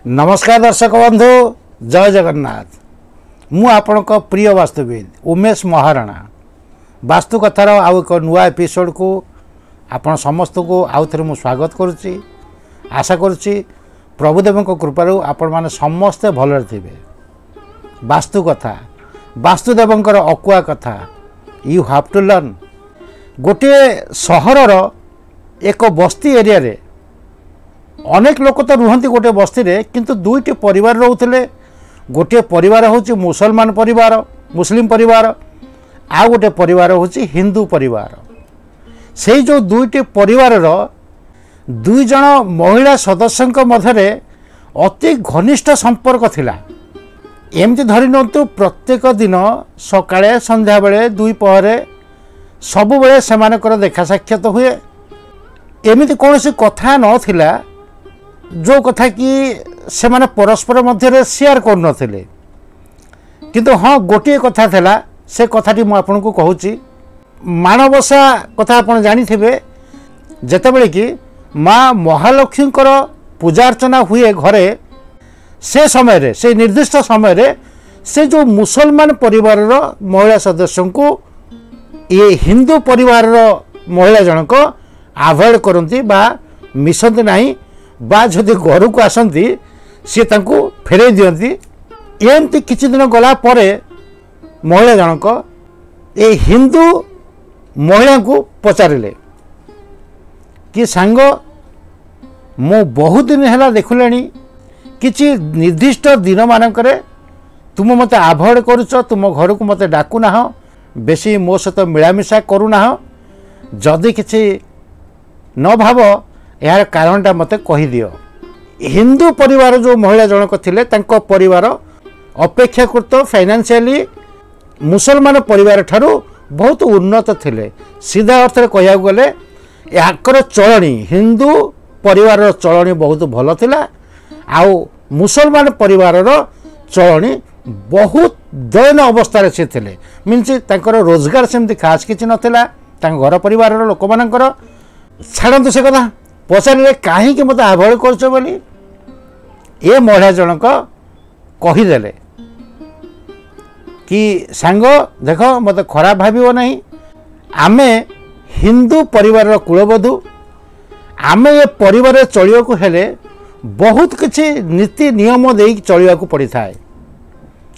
नमस्कार दर्शक बंधु, जय जगन्नाथ। मु आपणक प्रिय वास्तुविद उमेश महाराणा वास्तु कथार आउ एक नुआ एपिसोड को आपण समस्त को आउ थे मु स्वागत करुच्ची। आशा करुच्ची प्रभुदेव कृपारू आपण माने समस्ते भलरे थिबे। वास्तु कथा वास्तुदेवंकर अकुआ कथा यू हाव टू लर्न। गोटे सहरर एक बस्ती एरिया रे अनेक लोक तो रुहंती गोटे बस्ती रे, किंतु दुईटी परिवार रोते। गोटे परिवार होची मुसलमान परिवार, मुस्लिम परिवार, आ गोटे परिवार होची हिंदू परिवार। से जो दुईटी परिवार दुई जन महिला सदस्यों मध्य अति घनिष्ठ संपर्क थिला। एमती धरी नतु प्रत्येक दिन सकाळे संध्या बेले दुई पहरे सबु बेले सेमानकर देखा साक्षात हुए। एमिति कोनोसी कथा नथिला जो कथा कि से माने परस्पर मध्य शेयर कर नथिले, किंतु हाँ गोटे कथा थिला। से कथाटी मु आपनको कहूची। माणबसा कथा आपण जानी थिबे। जेतेबेले कि माँ महालक्ष्मीकर पूजा अर्चना हुए घरे, से समय रे, से निर्दिष्ट समय रे, से जो मुसलमान परिवार महिला सदस्य को ये हिंदू परिवार महिला जनक अवॉइड करती बा मिसंती नहीं, बा जदि घर को आसती सी तांको फेरे दियंती। एमती किछि दिन गला परे महिला जनक ए हिंदू महिला को पचारिले कि सांग मु बहुत दिन है देखुलानी किछि निर्दिष्ट दिन मानकरे तुम मते अवॉइड करुच, तुम घर को मते डाकुना, बेसी मो सहित मिलामिशा करूना। जदि किछि न भाव यार कारणटा मते कहि दियो। हिंदू परिवार जो महिला जनक थिले तांको परिवार अपेक्षाकृत फाइनेंशियली मुसलमान परिवार ठारू बहुत उन्नत थिले। सीधा अर्थ कहिया गले याकर चलणी हिंदू परिवार चलणी बहुत भल थिला, आउ मुसलमान परिवार चलणी बहुत दयन अवस्था से थिले। मीन्स तांकर रोजगार सेमती खास किछि नथिला। तांक घर परिवार लोक मानकर छाड़ନ୍ତୁ से कथा। पचारे कहीं मत अवॉइड करछ बोली ए महिला जनक कहीदेले कि सांग देख मत खराब भाव नहीं, आमे हिंदू परिवार कुलबधु, आमे ये परिवार चलिया को हेले बहुत किछि नीति नियम दे चलिया को पड़ी थाए।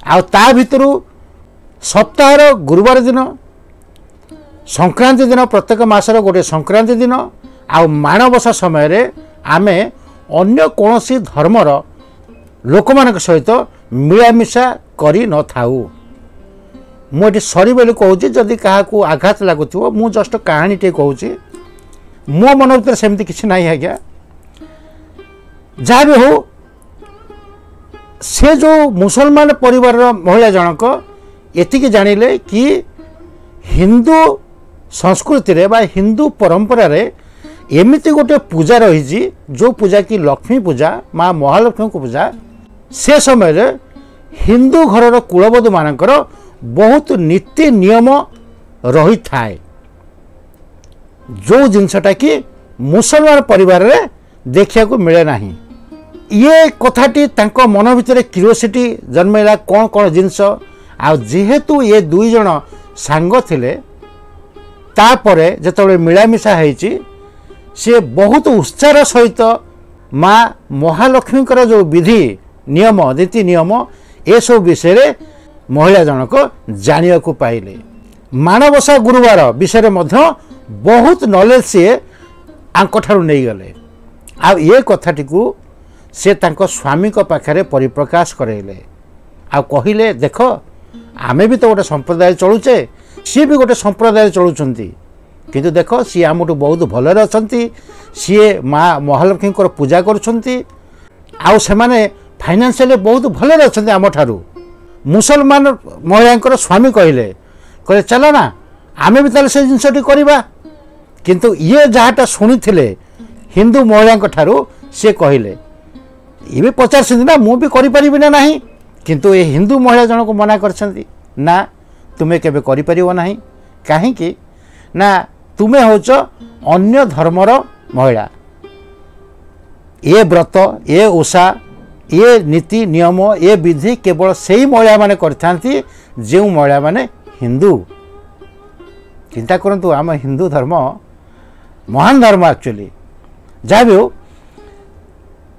आ ता भितरु सप्ताहर गुरुवार दिन, संक्रांति दिन, प्रत्येक मासर गोटे संक्रांति दिन आ माणबसा समय रे आमे अन्य कोनोसी धर्मर लोक मानक सहित मिलामिशा करी न थाऊ। मुझे सरी बोली कहूँ, जदि क्या आघात लगुव मु जस्ट कहानी टे कहूँ। मो मन भर सेमती किसी ना आज्ञा। जहाँ भी हो से जो मुसलमान परिवार महिला जनक एतिकी जानिले कि हिंदू संस्कृति रे बा हिंदू परंपरा रे एमिति गोटे पूजा रही जो पूजा की लक्ष्मी पूजा, माँ महालक्ष्मी को पूजा। से समय रे हिंदू घरर कुलबधु मानकर बहुत नीति नियम रही थाए, जो जिनसटा कि मुसलमान परिवार रे देखिया को मिले नहीं। ये कथाटी तांको मन भितर क्यूरियोसिटी जन्मेला कौन कौन जिनस। आ जेहेतु ये दुई जन सांग थिले, तापरे जेतबेले मिलामिशा हेची से बहुत उत्साह सहित माँ महालक्ष्मीकर जो विधि नियम नीति नियम ए सब विषय महिला जनक जानिया को पाइले। माणबसा गुरुवार विषय मध्य बहुत नॉलेज से आंकठारु नहीं गले। आ ये कथाटी को से तांको स्वामी को पाखरे परिप्रकाश करेले। आ कहिले देख आमे भी तो गोटे संप्रदाय चलुचे, सी भी गोटे संप्रदाय चलुचंती, किंतु देख सी आमठू बहुत भलरे अछंती, सी माँ महालक्ष्मी पूजा करुछंती, आउ सेमाने फाइनेंशियली बहुत भलरे अछंती आम ठारू। मुसलमान महिला स्वामी कहले चल ना आमे भी ताले से जिनसटी करबा, किंतु ये जहाँटा शुणी हिंदू महिला ठारू से कहले ये पचार ना मु भी करिपरिबि ना नहीं, किंतु ये हिंदू महिला जन को मना करछंती ना तुमे केबे करिपरिबो नाही। काहेकि ना तुमे होच अन्य धर्मर महिला, ये व्रत ये ओषा ये नीति नियम ये विधि केवल से ही महिला माने करथांती जो महिला माने हिंदू। चिंता करंतु आम हिंदू धर्म महान धर्म एक्चुअली जहाँ भी हो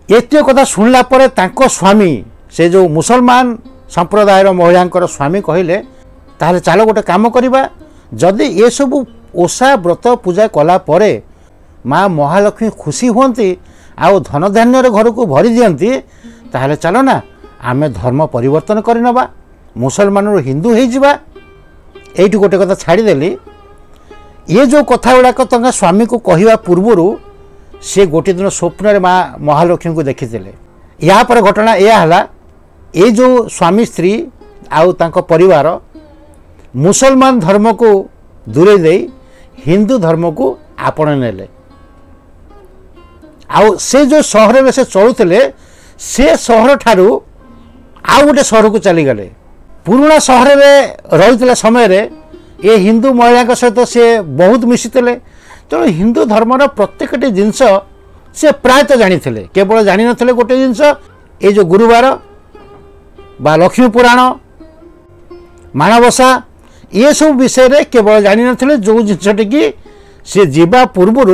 एत कथा शुणला पर तांको स्वामी से जो मुसलमान संप्रदायर महिला स्वामी कहले ताहले चलो गोटे काम करवा जदि ये सब ओषा व्रत पूजा कला परे माँ महालक्ष्मी खुशी होती आउ धन धान्य घर को भरी दियंती ताहले चलो ना आमे धर्म परिवर्तन करनबा मुसलमान हिंदू हो जावा। एइटु गोटे कथा छाड़देली ये जो कथा गुड़ाक तंगा स्वामी को कहवा पूर्वर से गोटे दिन स्वप्न माँ महालक्ष्मी को देखी या पर घटना यह है ये जो स्वामी स्त्री आउ तांको परिवार मुसलमान धर्म को दूरे दे हिंदू धर्म को आपण नेले आउ से जो सहर में से चलुले से सहर ठारू आउ गोटे सहर को चलीगले पुराना सहर में रही समय रे ये हिंदू महिला सहित से बहुत मिशीले तेणु हिंदू धर्मर प्रत्येक जिनस से प्रायतः जानी केवल जानी नथिले गोटे जिनस ये जो गुरुवार बा लक्ष्मी पुराण माणबसा ये सब विषय रे केवल जानी नथिले जो जिनसटी कि से जीवा पूर्वर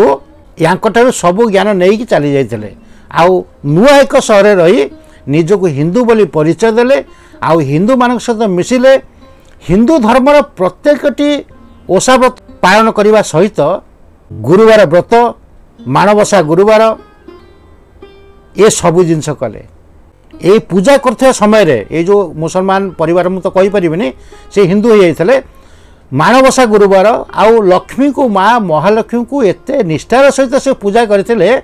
यांकठारु सब ज्ञान नहीं चली जाइए आउ नुआ एक सहर रही निजको हिंदू बोली परिचय देले आउ हिंदू मान सहित मिशिले हिंदू धर्मर प्रत्येकटी ओषा व्रत पालन करने सहित गुरुवार व्रत माणबसा गुरुवार ये सबू जिनस कले ये पूजा करते समय रे ये जो मुसलमान परिवार मु तो कही परिबिनी से हिंदू हो जाते माणबसा गुरुवार आउ लक्ष्मी को माँ महालक्ष्मी को एते निष्ठार सहित से पूजा करते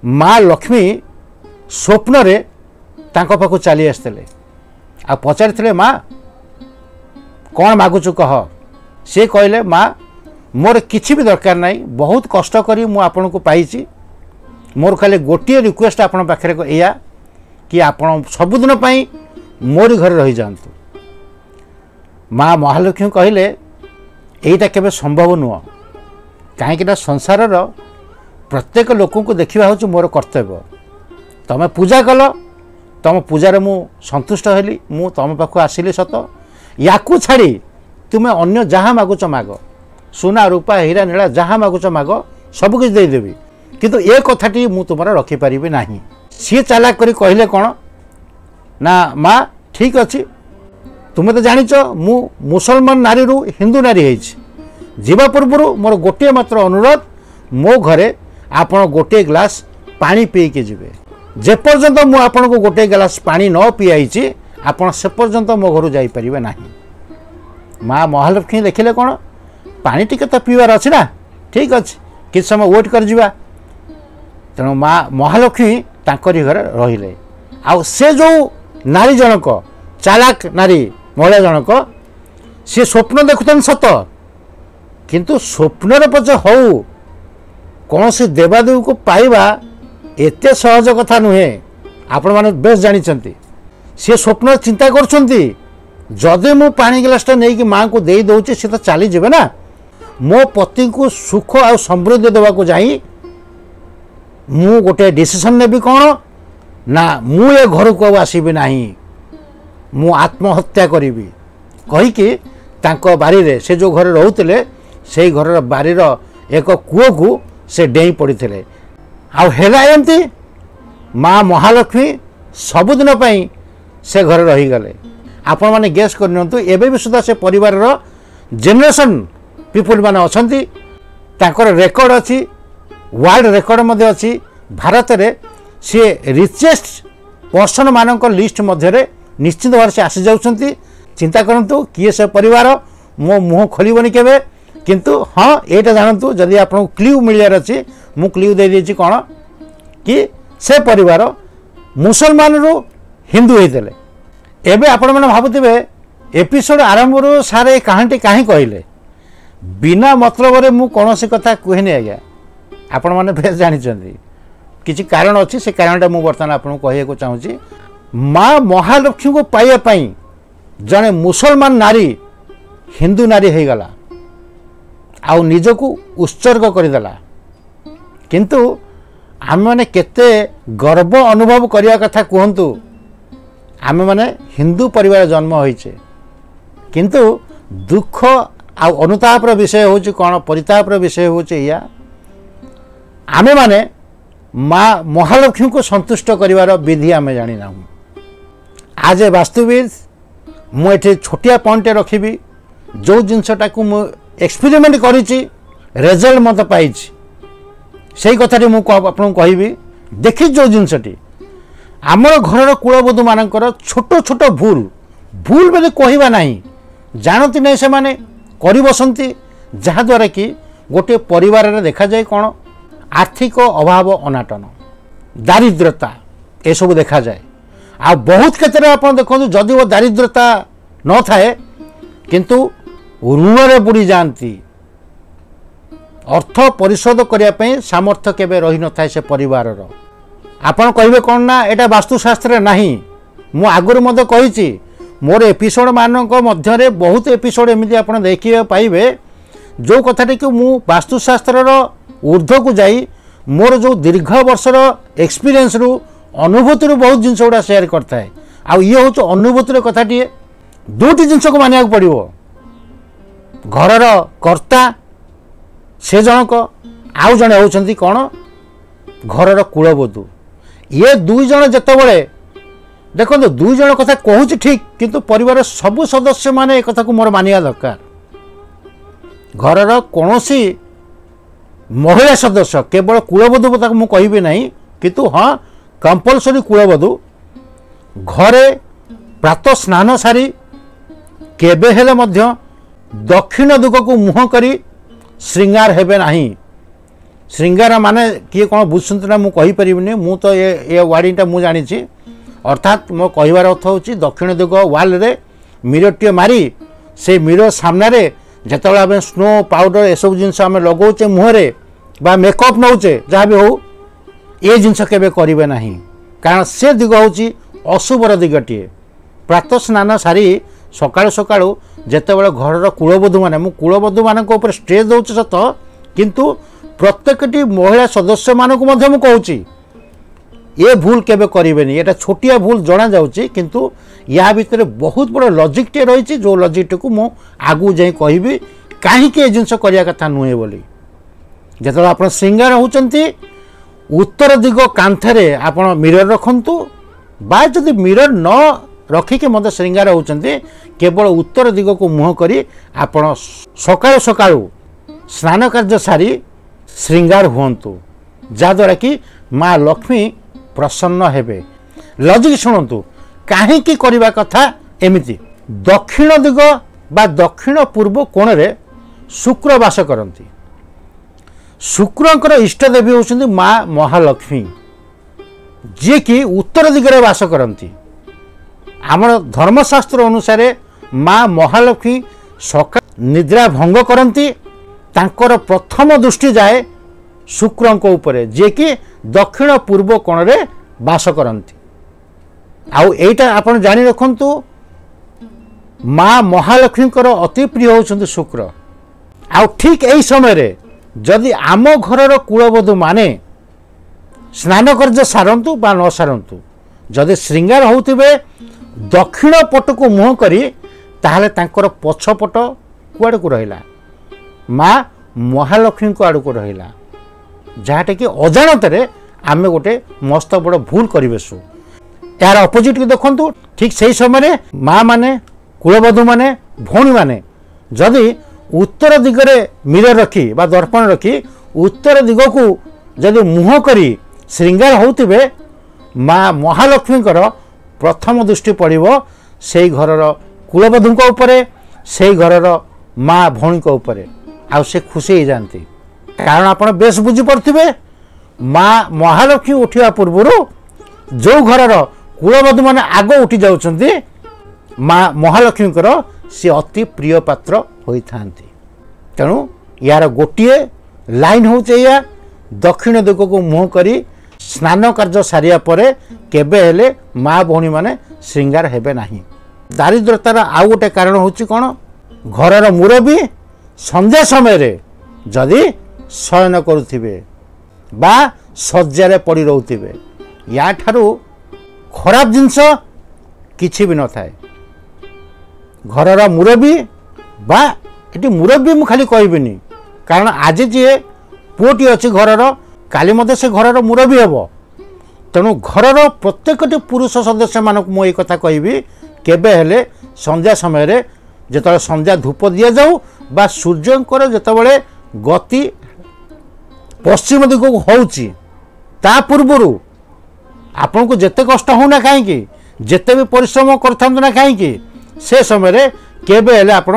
माँ लक्ष्मी स्वप्न रे तांको पाखु चली आसते आ पचारि माँ कौन मागुचु कह से कहले माँ मोर किछि भी दरकार नहीं बहुत कष्ट करी मु आपन को पाइछि मोर खाली गोटे रिक्वेस्ट आपन पाखरे या कि आपन सबुदिन पाई मोरी घर रही जातु। माँ महालक्ष्मी कहले एटा केबे संभव नुह कहीं संसार प्रत्येक लोक को देखा हूँ मोर कर्तव्य तमें पूजा कल तुम पूजार मु संतुष्ट हेली मु तुम पाखु आसिली सत याकू छाड़ी तुम्हें अन्य जहाँ मागुच माग सुना रूपा हीरा नीला जहाँ मागुच माग सबकि देदेवी किंतु ए कथाटी मु तुम रखिपारि ना सी चालाक करी कहले कौन ना माँ ठीक अच्छे तुम्हें तो जानिच मु मुसलमान नारी रू हिंदू नारी होगा पूर्वर मोर गोटे मात्र अनुरोध मो घरे आपण गोटे ग्लास पानी पी के जीवे जेपर्यंत मु आपन को गोटे ग्लास पानी न पीआई आपण से पर्यंत मो घर जापर ना। माँ महालक्ष्मी देखिले कौन पानी टिके तो पीवार अच्छी ना ठीक अच्छे कि समय वेट कर जिबा तेणु माँ महालक्ष्मी तांकरी घर रहिले आउ से जो नारी जनक चालाक नारी महिला जनक सी स्वप्न देखुन सत किंतु स्वप्न पचे हौ कौन से देवादेवी को पाइबा एते सहज कथा नुहे आपण माने बेस जानी सी स्वप्न चिंता करछंती जदि मु पानी गिलासटा नहीं कि माँ को दे दौचे सी तो चली जाए ना मो पति को सुख आ समृद्धि देवा को जाई मु गोटे डिसीजन नेबी कौन ना मु ए घर को आसबि नाही मु आत्महत्या करी कहीकि तांको बारी रे से जो घर रोते से घर बारीर एक कूओ को से डेई पड़ते आउ हेला एमती माँ महालक्ष्मी सबुदिन पाई से घर रहीगले आपण मैंने गेस करनियंतु एबे भी सुधा से परिवार जेनेरेशन पीपुल माने अछंती तांकर रेकर्ड अच्छी वर्ल्ड रेकर्ड मध्य अच्छी भारत रे सी रिचेस्ट पर्सन मानक लिस्ट मध्य निश्चित भाव से आसी जाउछंती चिंता करंतु किए से परिवार मो मुह खोलबनी केबे किंतु हाँ एटा जानतु जदि आपन क्ल्यू मिलियार अछि मु क्ल्यू दे देछि कोन कि से परिवार मुसलमान रो हिंदू होइतले एबे आपण माने भाबुथिबे एपिसोड आरंभ रो सारे कहानी काहे कहले बिना मतलब रे मु कोनोसी कथा कहनी आज्ञा आपण माने बेस जानिछंती किछि कारण अछि से कारणटा मु वर्तमान आपन को कहय को चाहूची माँ महालक्ष्मी को पाइबा पई जने मुसलमान नारी हिंदू नारी हो गला आउ निजको उत्सर्ग करदेला किंतु आम मैंने केते गर्व अनुभव करने कथा कहतु आम मैंने हिंदू परिवार जन्म होइछे किंतु दुख आ अनुतापर विषय हूँ कौन परितापर विषय हूँ या आमे माने माँ महालक्ष्मी को संतुष्ट करिवार विधि आमे जानी ना। आज ए वास्तुविद मुझे छोटिया पॉइंट रखी जो जिनसटा को मु एक्सपेरिमेंट करी रेजल्ट मत पाई से कथा मुझे कहबी देखी जो जिनसटी आमर घर कूलबधू मानकर छोट छोट भूल भूल बोले कहवा ना जानती नहीं से माने करी बसंती जहाद्वारा कि गोटे परिवार रे देखा जाए कौन आर्थिक अभाव अनाटन दारिद्रता ये सब देखा जाए आ बहुत क्षेत्र में आप देखो जदि वो दारिद्रता न थाए किंतु ऋण रे बुड़ी जाती अर्थ परिशोध करने सामर्थ्य केबे रही न थाए से परिवार आपन कहे कौन ना यहाँ वास्तुशास्त्र नहीं मु आगुरी मत कही मोर एपिसोड मानक मध्य बहुत एपिसोड एमती आप देखिए पाइबे जो कथाटी कि मु वास्तुशास्त्र ऊर्ध्व को जाई मोर जो दीर्घ वर्षर एक्सपीरियंस रु अनुभूति बहुत जिनस गुड़ा सेयार करता है आ ये हूँ अनुभूतिर कथाटी दुटी जिनस को मानिया पड़ो घरर कर्ता से जनक आउ जड़े होती कौन घरर कूलबधू ये दुई जन जितेबले देखो दुई जन कथा कहूँ ठीक किंतु परिवार सबु सदस्य माने एक कथा को मोर मानिया दरकार घरर कौनसी महिला सदस्य केवल कूलबधू तक मुझे कहबी ना किंतु हाँ कंपलसरी कूलबधू घरे प्रातः स्नान सारी केबे हेले मध्य दक्षिण दिग को मुह करी श्रृंगार हेबे नाही। श्रृंगार माने किए कौन बुझुंत ना मुझे कहीपरि मु तो ये वार्डिंगटा मुझे जानी अर्थात मो कहबार अर्थ हूँ दक्षिण दिग वाल रे मिररटे मारी से मिरर सामने जिते आम स्नो पाउडर एसबू जिनस आम लगौचे मुहरे बा मेकअप नौचे जहाँ भी हो ये जिनस केबे करिवे नाही कारण से दिग हूँ अशुभर दिगटे प्रातः स्नान सारी सकाळु सकाळु जेतेबेले घरर कूलबधू माने मु कूलबधू मानक ऊपर स्ट्रेस दउछि सत किंतु प्रत्येकटी महिला सदस्य मानक मध्य मु कहूछि ये भूल केबे करिवेनी एटा छोटिया भूल जना जाउछि किंतु या भितर बहुत बड़ लॉजिक टे रही जो लॉजिक को मु आगु जाई कहबी कहीं ए जिनस करिया कथा नुहे बोली जेते आप श्रृंगार होचंती उत्तर दिग कांथरे आप मिरर रखंतु बा जदि मिरर न रखिके मत श्रृंगार होचंती केवल उत्तर दिग को मुह करी आपण सकाळु सकाळु स्नान कार्य सारी श्रृंगार हुंतु जहाद्वारा कि माँ लक्ष्मी प्रसन्न हेबे। लॉजिक शुणु कहीं करवा कथा एमिति दक्षिण दिग बा दक्षिण पूर्व कोण रे शुक्र वास करती शुक्रंकर इष्ट देवी होउछन्ती माँ महालक्ष्मी जी कि उत्तर दिगरे वास करती आमर धर्मशास्त्र अनुसार माँ महालक्ष्मी सका निद्रा भंग करती तांकर प्रथम दृष्टि जाए शुक्रंक उपरे जे कि दक्षिण पूर्व कोण रे वास करती आउ एटा आपण जानी रखंतु माँ महालक्ष्मी अति प्रिय होउछन्ती शुक्र आउ ठीक एही समय रे जदि आम घरर कूलबधू माने स्नान कार्य सारंतु बा न सारंतु जदि श्रृंगार होउथिबे दक्षिण पट को मुह करी ताहले तांकर पछपट कुआड़ को रहिला माँ महालक्ष्मी को आड़ को रहिला जहाँटा कि अजाणतरे आमे गोटे मस्त बड़ भूल करेसु यार अपोजिट को देखु ठीक से समय माँ माने कूलबधू माने भौणी माने जदि उत्तर दिगरे मिरर रखी बा दर्पण रखी उत्तर दिग को जदि मुह करी श्रृंगार होउथिबे माँ महालक्ष्मी प्रथम दृष्टि पड़िबो से घरर कूलबधू उपरे से घरर माँ भौणी उपरे आ से खुशी हो जाती कारण आपण बेस बुझी पड़े माँ महालक्ष्मी उठा पूर्व जो घरर कूलबधू माने आग उठी जाउछन्ती माँ महालक्ष्मी सी अति प्रिय पात्र होता तेणु यार गोटे लाइन हूँ या दक्षिण दिग को मुह करी स्नान कार्य सारिया परे केबे हेले माँ भौणी माने श्रृंगार हेबे नाही। दारिद्रतार आउ गोटे कारण होची कौन घरर मुरबी संध्या समय रे जदि शयन करुथिबे बा ଶଯ୍ୟାରେ ପଡ଼ି ରହୁଥିବେ। ୟା ଠାରୁ ଖରାପ ଜିନିଷ କିଛି ବି ନଥାଏ। ଘରର ମୁରବୀ ବା ଏଠି ମୁରବୀ ମୁଁ ଖାଲି କହିବିନି, କାରଣ ଆଜି ଯିଏ ପୁଅଟି ଅଛି ଘରର, କାଲି ମଧ୍ୟ ସେ ଘରର ମୁରବୀ ହେବ। ତେଣୁ ଘରର ପ୍ରତ୍ୟେକଟି ପୁରୁଷ ସଦସ୍ୟମାନଙ୍କୁ ମୁଁ ଏଇ କଥା କହିବି, କେବେ ହେଲେ ସନ୍ଧ୍ୟା ସମୟରେ ଯେତେବେଳେ ସନ୍ଧ୍ୟା ଧୂପ ଦିଆଯାଉ ବା ସୂର୍ଯ୍ୟଙ୍କର ଯେତେବେଳେ ଗତି ପଶ୍ଚିମ ଦିଗକୁ ହେଉଛି, ତା ପୂର୍ବରୁ ଆପଣଙ୍କୁ ଯେତେ କଷ୍ଟ ହେଉନା କାହିଁକି, ଯେତେ ବି ପରିଶ୍ରମ କରିଥାନ୍ତୁ ନା କାହିଁକି, ସେ ସମୟରେ କେବେ ହେଲେ ଆପଣ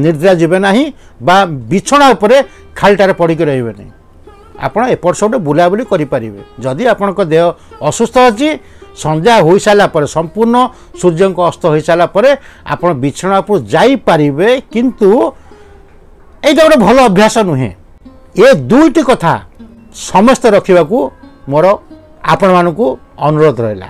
ନିଦ୍ରା ଯିବେ ନାହିଁ ବା ବିଛଣା ଉପରେ ଖାଲିଟାରେ ପଡ଼ିକି ରହିବେନି। ଆପଣ ଏପଟ ସେପଟ ବୁଲାବୁଲି କରିପାରିବେ। ଯଦି ଆପଣଙ୍କ ଦେହ ଅସୁସ୍ଥ ଅଛି, ସନ୍ଧ୍ୟା ହୋଇସାରିଲା ପରେ, ସମ୍ପୂର୍ଣ୍ଣ ସୂର୍ଯ୍ୟଙ୍କ ଅସ୍ତ ହୋଇସାରିଲା ପରେ ଆପଣ ବିଛଣା ଉପରୁ ଯାଇପାରିବେ। କିନ୍ତୁ ଏଇଟା ଗୋଟେ ଭଲ ଅଭ୍ୟାସ ନୁହେଁ। ଏ ଦୁଇଟି କଥା ସମସ୍ତେ ରଖିବାକୁ ମୋର ଆପଣମାନଙ୍କୁ ଅନୁରୋଧ ରହିଲା।